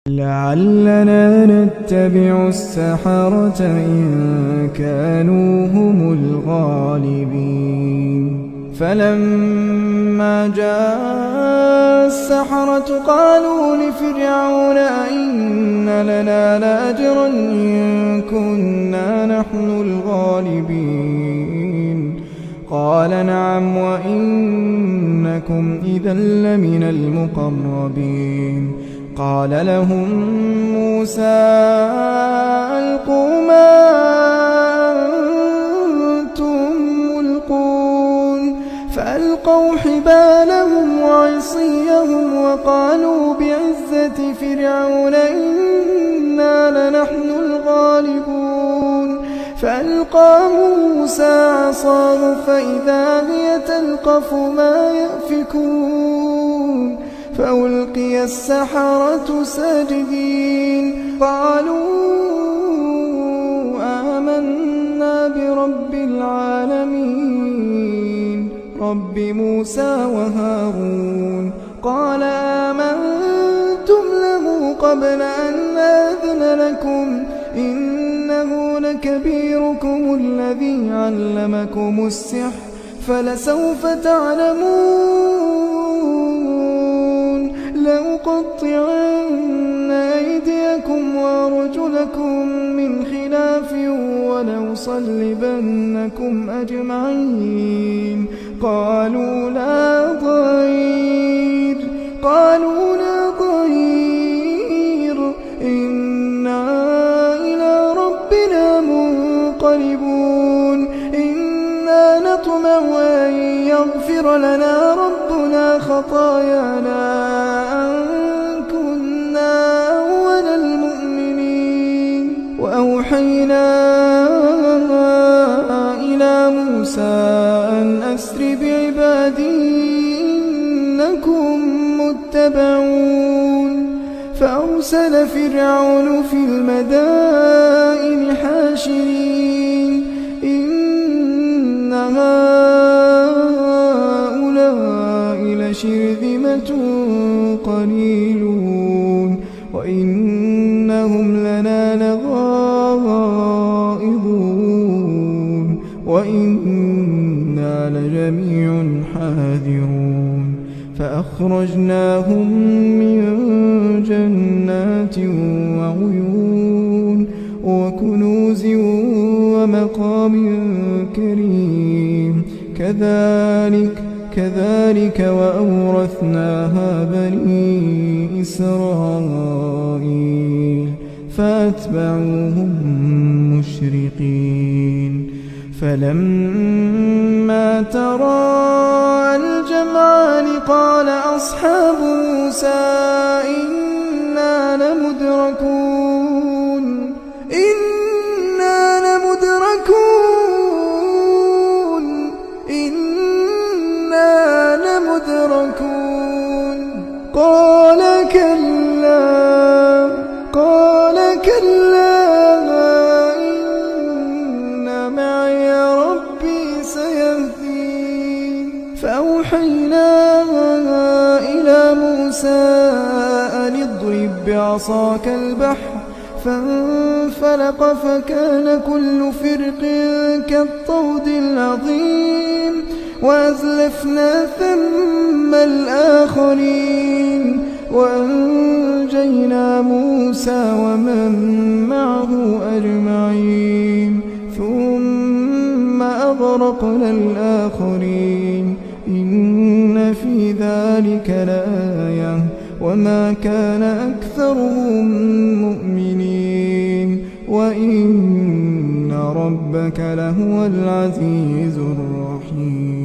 لعلنا نتبع السحرة إن كانوا هم الغالبين. فلما جاء السحرة قالوا لفرعون أئن لنا لأجرا إن كنا نحن الغالبين. قال نعم وإنكم إذا لمن المقربين. قال لهم موسى ألقوا ما أنتم ملقون. فألقوا حبالهم وعصيهم وقالوا بعزة فرعون إنا لنحن الغالبون. فألقى موسى عصاه فإذا هي تلقف ما يأفكون. فألقي السحرة ساجدين قالوا آمنا برب العالمين رب موسى وهارون. قال آمنتم له قبل أن آذن لكم إنه لكبيركم الذي علمكم السحر فلسوف تعلمون لأقطعن أيديكم وأرجلكم من خلاف ولأصلبنكم أجمعين. قالوا لا ضير إنا إلى ربنا منقلبون. إنا نطمع أن يغفر لنا ربنا خطايانا أن كنا أول المؤمنين. وأوحينا إلى موسى أن أسر بعبادي إنكم متبعون. فأرسل فرعون في المدائن حاشرين إن هؤلاء لشرذمة قليلون وإنهم لنا لغائظون وإنا لجميع حاذرون. فأخرجناهم من جنات وعيون وكنوز ومقام كريم. كذلك وأورثناها بني إسرائيل فأتبعوهم مشرقين. فلما تراءى الجمعان قال أصحاب موسى إنا لمدركون قال كلا إن معي ربي سيهدين. فأوحينا إلى موسى أن اضرب بعصاك البحر فانفلق فكان كل فرق كالطود العظيم. وأزلفنا ثم الآخرين وأنجينا موسى ومن معه أجمعين ثم أغرقنا الآخرين. إن في ذلك لآية وما كان أكثرهم مؤمنين وإن ربك لهو العزيز الرحيم.